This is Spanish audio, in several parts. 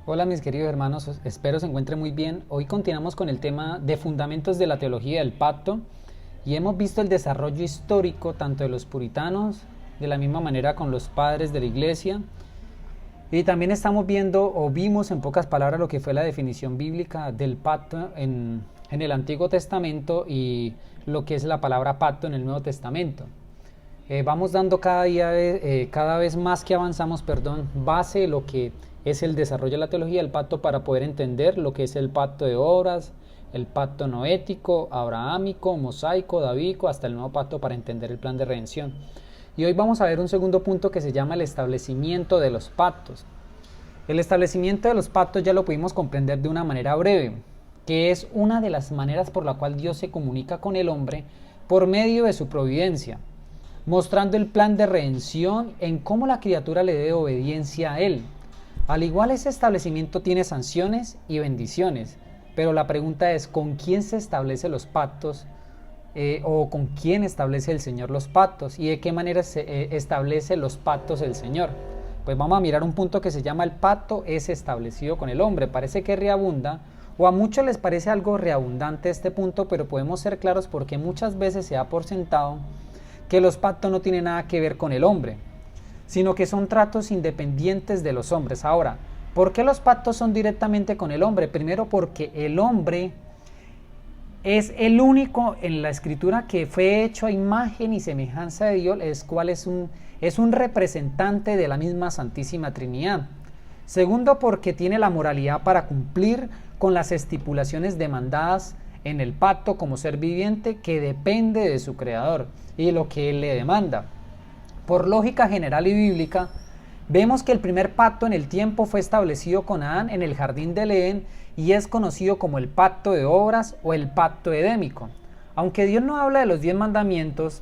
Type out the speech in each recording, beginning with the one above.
Hola mis queridos hermanos, espero se encuentren muy bien. Hoy continuamos con el tema de fundamentos de la teología del pacto y hemos visto el desarrollo histórico tanto de los puritanos, de la misma manera con los padres de la iglesia, y también estamos viendo o vimos en pocas palabras lo que fue la definición bíblica del pacto en el Antiguo Testamento y lo que es la palabra pacto en el Nuevo Testamento. Vamos dando cada vez más que avanzamos, base de lo que es el desarrollo de la teología del pacto para poder entender lo que es el pacto de obras, el pacto noético, abrahámico, mosaico, davídico, hasta el nuevo pacto para entender el plan de redención. Y hoy vamos a ver un segundo punto que se llama el establecimiento de los pactos. El establecimiento de los pactos ya lo pudimos comprender de una manera breve, que es una de las maneras por la cual Dios se comunica con el hombre por medio de su providencia, mostrando el plan de redención en cómo la criatura le debe obediencia a Él. Al igual, ese establecimiento tiene sanciones y bendiciones, pero la pregunta es, ¿con quién se establecen los pactos? O con quién establece el Señor los pactos y de qué manera se establece los pactos el Señor. Pues vamos a mirar un punto que se llama el pacto es establecido con el hombre. Parece que reabunda, o a muchos les parece algo reabundante este punto, pero podemos ser claros porque muchas veces se da por sentado que los pactos no tienen nada que ver con el hombre, sino que son tratos independientes de los hombres. Ahora, ¿por qué los pactos son directamente con el hombre? Primero, porque el hombre es el único en la escritura que fue hecho a imagen y semejanza de Dios, el cual es un representante de la misma Santísima Trinidad. Segundo, porque tiene la moralidad para cumplir con las estipulaciones demandadas en el pacto como ser viviente que depende de su creador y de lo que él le demanda. Por lógica general y bíblica, vemos que el primer pacto en el tiempo fue establecido con Adán en el jardín del Edén y es conocido como el pacto de obras o el pacto edémico. Aunque Dios no habla de los 10 mandamientos,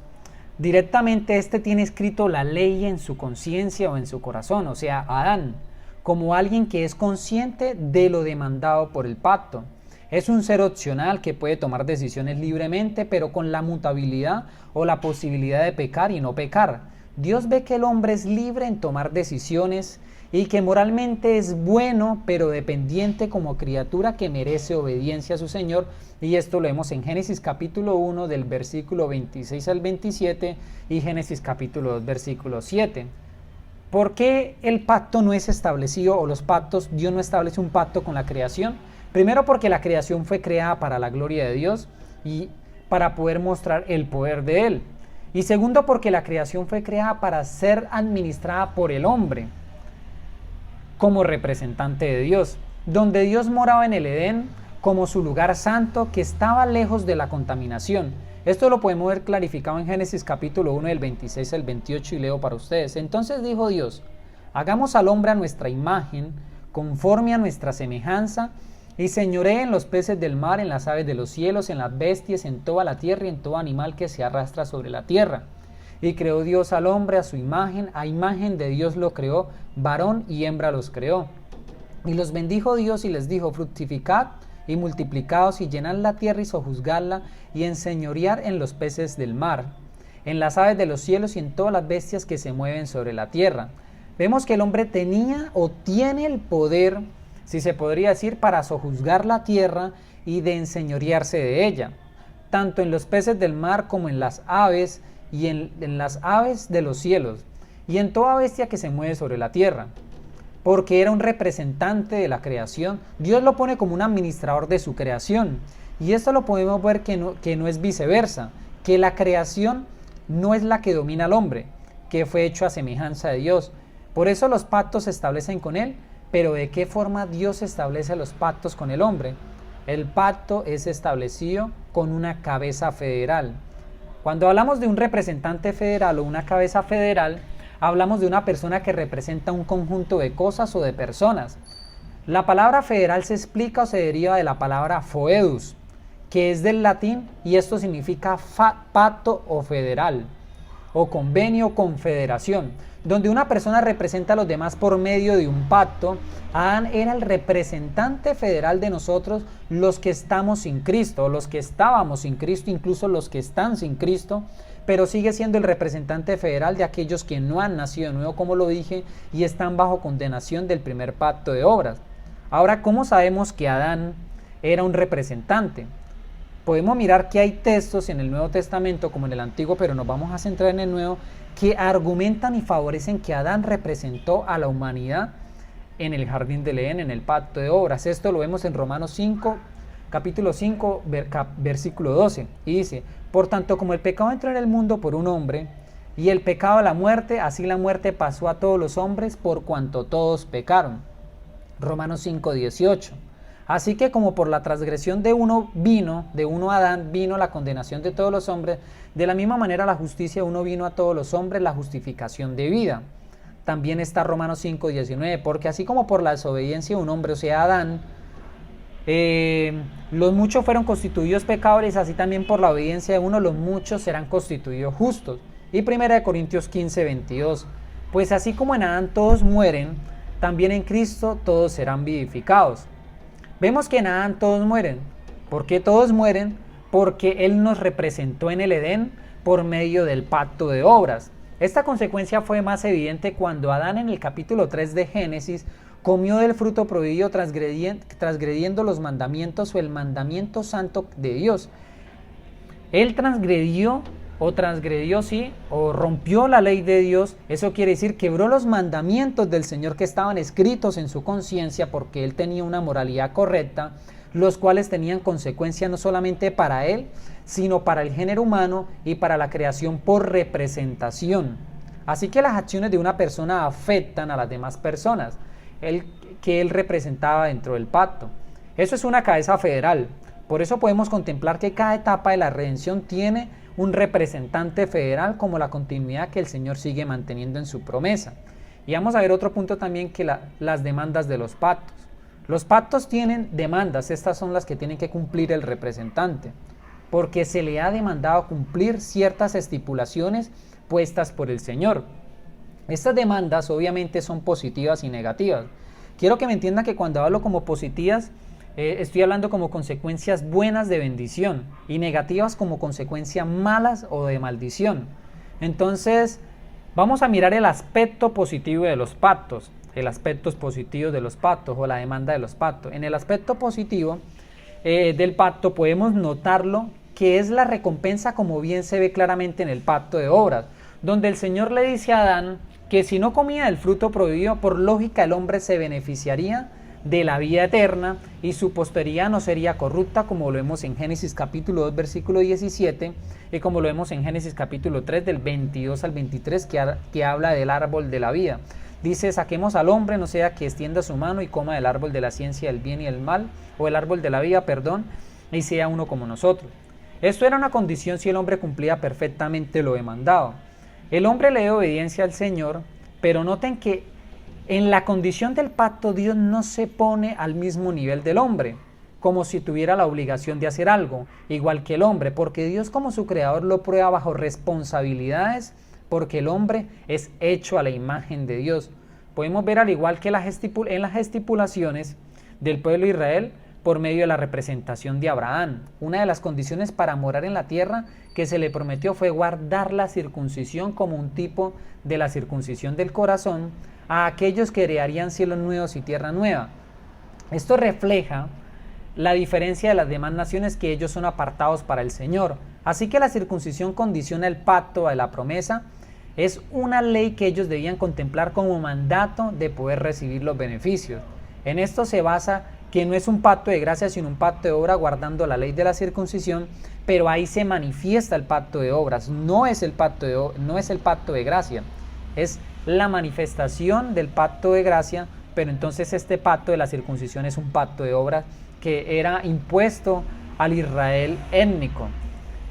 directamente este tiene escrito la ley en su conciencia o en su corazón, o sea, Adán, como alguien que es consciente de lo demandado por el pacto. Es un ser opcional que puede tomar decisiones libremente, pero con la mutabilidad o la posibilidad de pecar y no pecar. Dios ve que el hombre es libre en tomar decisiones y que moralmente es bueno, pero dependiente como criatura que merece obediencia a su Señor. Y esto lo vemos en Génesis capítulo 1 del versículo 26 al 27 y Génesis capítulo 2 versículo 7. ¿Por qué el pacto no es establecido o los pactos, Dios no establece un pacto con la creación? Primero, porque la creación fue creada para la gloria de Dios y para poder mostrar el poder de Él. Y segundo, porque la creación fue creada para ser administrada por el hombre como representante de Dios, donde Dios moraba en el Edén como su lugar santo que estaba lejos de la contaminación. Esto lo podemos ver clarificado en Génesis capítulo 1 del 26 al 28 y leo para ustedes. Entonces dijo Dios, hagamos al hombre a nuestra imagen, conforme a nuestra semejanza, y señoree en los peces del mar, en las aves de los cielos, en las bestias, en toda la tierra y en todo animal que se arrastra sobre la tierra. Y creó Dios al hombre a su imagen, a imagen de Dios lo creó, varón y hembra los creó. Y los bendijo Dios y les dijo, fructificad y multiplicaos y llenad la tierra y sojuzgadla y enseñorear en los peces del mar, en las aves de los cielos y en todas las bestias que se mueven sobre la tierra. Vemos que el hombre tenía o tiene el poder, si se podría decir, para sojuzgar la tierra y de enseñorearse de ella, tanto en los peces del mar como en las aves y en las aves de los cielos y en toda bestia que se mueve sobre la tierra, porque era un representante de la creación. Dios lo pone como un administrador de su creación, y esto lo podemos ver que no es viceversa, que la creación no es la que domina al hombre, que fue hecho a semejanza de Dios. Por eso los pactos se establecen con él. Pero ¿de qué forma Dios establece los pactos con el hombre? El pacto es establecido con una cabeza federal. Cuando hablamos de un representante federal o una cabeza federal, hablamos de una persona que representa un conjunto de cosas o de personas. La palabra federal se explica o se deriva de la palabra foedus, que es del latín, y esto significa pacto o federal, o convenio o confederación, donde una persona representa a los demás por medio de un pacto. Adán era el representante federal de nosotros, los que estamos sin Cristo, los que estábamos sin Cristo, incluso los que están sin Cristo, pero sigue siendo el representante federal de aquellos que no han nacido de nuevo, como lo dije, y están bajo condenación del primer pacto de obras. Ahora, ¿cómo sabemos que Adán era un representante? Podemos mirar que hay textos en el Nuevo Testamento como en el Antiguo, pero nos vamos a centrar en el Nuevo, que argumentan y favorecen que Adán representó a la humanidad en el jardín del Edén, en el pacto de obras. Esto lo vemos en Romanos 5, capítulo 5, versículo 12, y dice: por tanto, como el pecado entró en el mundo por un hombre, y el pecado a la muerte, así la muerte pasó a todos los hombres por cuanto todos pecaron. Romanos 5, 18. Así que como por la transgresión de uno Adán, vino la condenación de todos los hombres, de la misma manera la justicia de uno vino a todos los hombres, la justificación de vida. También está Romanos 5, 19, porque así como por la desobediencia de un hombre, o sea Adán, los muchos fueron constituidos pecadores, así también por la obediencia de uno los muchos serán constituidos justos. Y 1 Corintios 15, 22, pues así como en Adán todos mueren, también en Cristo todos serán vivificados. Vemos que en Adán todos mueren. ¿Por qué todos mueren? Porque Él nos representó en el Edén por medio del pacto de obras. Esta consecuencia fue más evidente cuando Adán en el capítulo 3 de Génesis comió del fruto prohibido transgrediendo los mandamientos o el mandamiento santo de Dios. Él rompió la ley de Dios. Eso quiere decir, quebró los mandamientos del Señor que estaban escritos en su conciencia, porque él tenía una moralidad correcta, los cuales tenían consecuencia no solamente para él, sino para el género humano y para la creación por representación. Así que las acciones de una persona afectan a las demás personas que él representaba dentro del pacto. Eso es una cabeza federal. Por eso podemos contemplar que cada etapa de la redención tiene un representante federal como la continuidad que el Señor sigue manteniendo en su promesa. Y vamos a ver otro punto también, que las demandas de los pactos. Los pactos tienen demandas, estas son las que tienen que cumplir el representante, porque se le ha demandado cumplir ciertas estipulaciones puestas por el Señor. Estas demandas obviamente son positivas y negativas. Quiero que me entiendan que cuando hablo como positivas, estoy hablando como consecuencias buenas de bendición y negativas como consecuencias malas o de maldición. Entonces, vamos a mirar el aspecto positivo de los pactos, el aspecto positivo de los pactos o la demanda de los pactos. En el aspecto positivo del pacto podemos notarlo, que es la recompensa, como bien se ve claramente en el pacto de obras, donde el Señor le dice a Adán que si no comía del fruto prohibido, por lógica el hombre se beneficiaría de la vida eterna y su posteridad no sería corrupta, como lo vemos en Génesis capítulo 2 versículo 17 y como lo vemos en Génesis capítulo 3 del 22 al 23 que habla del árbol de la vida. Dice: saquemos al hombre, no sea que extienda su mano y coma del árbol de la ciencia del bien y el mal, o el árbol de la vida, y sea uno como nosotros. Esto era una condición si el hombre cumplía perfectamente lo demandado. El hombre le dio obediencia al Señor, pero noten que en la condición del pacto Dios no se pone al mismo nivel del hombre, como si tuviera la obligación de hacer algo, igual que el hombre, porque Dios como su creador lo prueba bajo responsabilidades, porque el hombre es hecho a la imagen de Dios. Podemos ver, al igual que en las estipulaciones del pueblo de Israel, por medio de la representación de Abraham. Una de las condiciones para morar en la tierra que se le prometió fue guardar la circuncisión como un tipo de la circuncisión del corazón a aquellos que heredarían cielos nuevos y tierra nueva. Esto refleja la diferencia de las demás naciones, que ellos son apartados para el Señor. Así que la circuncisión condiciona el pacto de la promesa. Es una ley que ellos debían contemplar como mandato de poder recibir los beneficios. En esto se basa que no es un pacto de gracia, sino un pacto de obra, guardando la ley de la circuncisión, pero ahí se manifiesta el pacto de obras. No es el pacto de gracia, es la manifestación del pacto de gracia, pero entonces este pacto de la circuncisión es un pacto de obras que era impuesto al Israel étnico.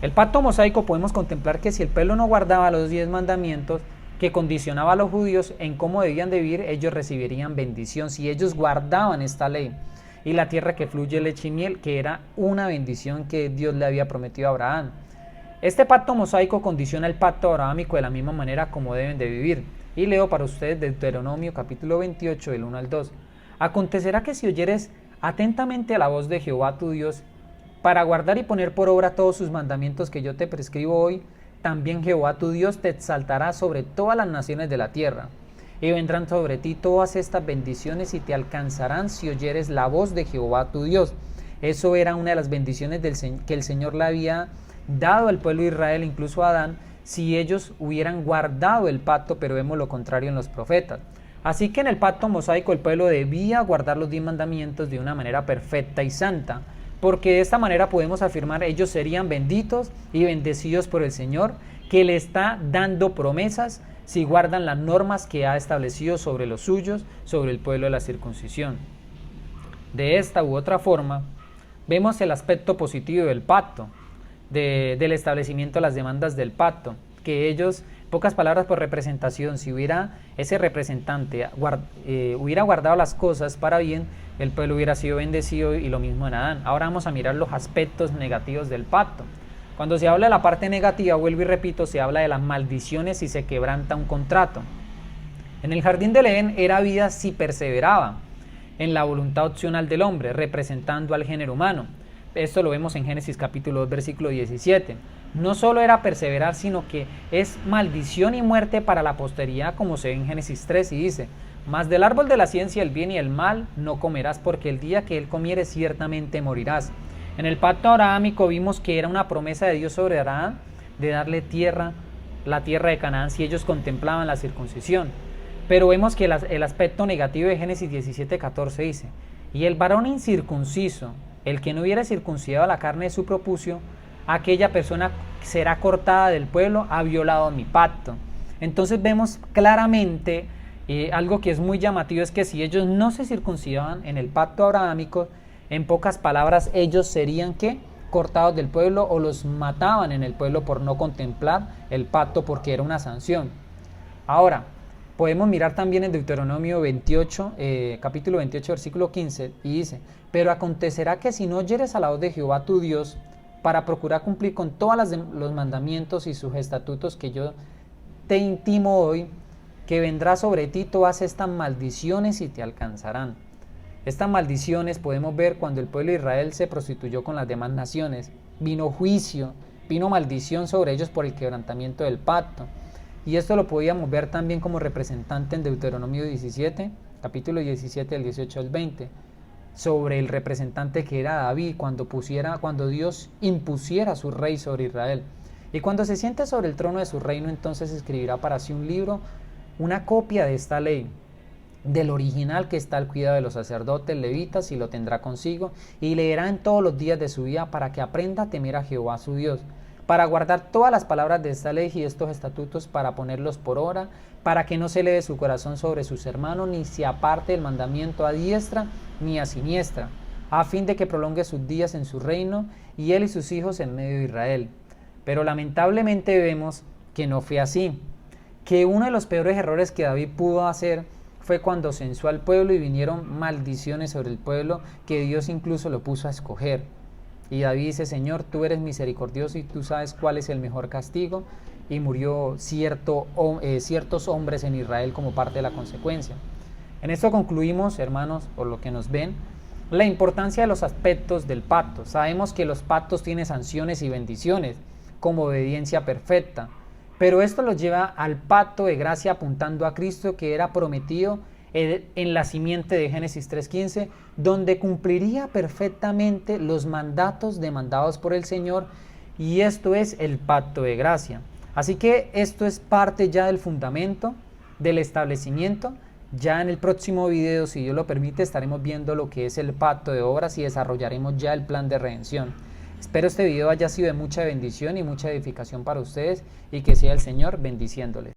El pacto mosaico podemos contemplar que si el pueblo no guardaba los 10 mandamientos que condicionaba a los judíos en cómo debían de vivir, ellos recibirían bendición si ellos guardaban esta ley. Y la tierra que fluye leche y miel, que era una bendición que Dios le había prometido a Abraham. Este pacto mosaico condiciona el pacto abrahámico de la misma manera como deben de vivir. Y leo para ustedes Deuteronomio capítulo 28 del 1 al 2. Acontecerá que si oyeres atentamente a la voz de Jehová tu Dios, para guardar y poner por obra todos sus mandamientos que yo te prescribo hoy, también Jehová tu Dios te exaltará sobre todas las naciones de la tierra. y vendrán sobre ti todas estas bendiciones y te alcanzarán si oyeres la voz de Jehová tu Dios. Eso era una de las bendiciones que el Señor le había dado al pueblo de Israel, incluso a Adán, si ellos hubieran guardado el pacto, pero vemos lo contrario en los profetas. Así que en el pacto mosaico el pueblo debía guardar los 10 mandamientos de una manera perfecta y santa, porque de esta manera podemos afirmar ellos serían benditos y bendecidos por el Señor, que le está dando promesas si guardan las normas que ha establecido sobre los suyos, sobre el pueblo de la circuncisión. De esta u otra forma, vemos el aspecto positivo del pacto, del establecimiento de las demandas del pacto, que ellos, pocas palabras por representación, si hubiera ese representante hubiera guardado las cosas para bien, el pueblo hubiera sido bendecido, y lo mismo en Adán. Ahora vamos a mirar los aspectos negativos del pacto. Cuando se habla de la parte negativa, vuelvo y repito, se habla de las maldiciones si se quebranta un contrato. En el jardín del Edén era vida si perseveraba en la voluntad opcional del hombre, representando al género humano. Esto lo vemos en Génesis capítulo 2, versículo 17. No solo era perseverar, sino que es maldición y muerte para la posteridad, como se ve en Génesis 3, y dice: mas del árbol de la ciencia del bien y el mal no comerás, porque el día que él comieres ciertamente morirás. En el pacto abrahámico vimos que era una promesa de Dios sobre Abraham de darle la tierra de Canaán, si ellos contemplaban la circuncisión. Pero vemos que el aspecto negativo de Génesis 17:14 dice: y el varón incircunciso, el que no hubiera circuncidado la carne de su propucio, aquella persona será cortada del pueblo, ha violado mi pacto. Entonces vemos claramente algo que es muy llamativo, es que si ellos no se circuncidaban en el pacto abrahámico, en pocas palabras, ellos serían ¿qué? Cortados del pueblo, o los mataban en el pueblo por no contemplar el pacto, porque era una sanción. Ahora, podemos mirar también en Deuteronomio 28, capítulo 28, versículo 15, y dice: pero acontecerá que si no oyeres a la voz de Jehová tu Dios, para procurar cumplir con todos los mandamientos y sus estatutos que yo te intimo hoy, que vendrá sobre ti todas estas maldiciones y te alcanzarán. Estas maldiciones podemos ver cuando el pueblo de Israel se prostituyó con las demás naciones. Vino juicio, vino maldición sobre ellos por el quebrantamiento del pacto. Y esto lo podíamos ver también como representante en Deuteronomio 17, capítulo 17, del 18 al 20, sobre el representante que era David, cuando Dios impusiera su rey sobre Israel. Y cuando se siente sobre el trono de su reino, entonces escribirá para sí un libro, una copia de esta ley, del original que está al cuidado de los sacerdotes levitas, y lo tendrá consigo, y leerá en todos los días de su vida, para que aprenda a temer a Jehová su Dios, para guardar todas las palabras de esta ley y estos estatutos, para ponerlos por obra, para que no se eleve su corazón sobre sus hermanos, ni se aparte el mandamiento a diestra ni a siniestra, a fin de que prolongue sus días en su reino, y él y sus hijos en medio de Israel. Pero lamentablemente vemos que no fue así, que uno de los peores errores que David pudo hacer fue cuando censó al pueblo y vinieron maldiciones sobre el pueblo, que Dios incluso lo puso a escoger. Y David dice: Señor, tú eres misericordioso y tú sabes cuál es el mejor castigo, y murió ciertos hombres en Israel como parte de la consecuencia. En esto concluimos, hermanos, por lo que nos ven, la importancia de los aspectos del pacto. Sabemos que los pactos tienen sanciones y bendiciones, como obediencia perfecta, pero esto los lleva al pacto de gracia, apuntando a Cristo, que era prometido en la simiente de Génesis 3:15, donde cumpliría perfectamente los mandatos demandados por el Señor, y esto es el pacto de gracia. Así que esto es parte ya del fundamento, del establecimiento. Ya en el próximo video, si Dios lo permite, estaremos viendo lo que es el pacto de obras y desarrollaremos ya el plan de redención. Espero este video haya sido de mucha bendición y mucha edificación para ustedes, y que sea el Señor bendiciéndoles.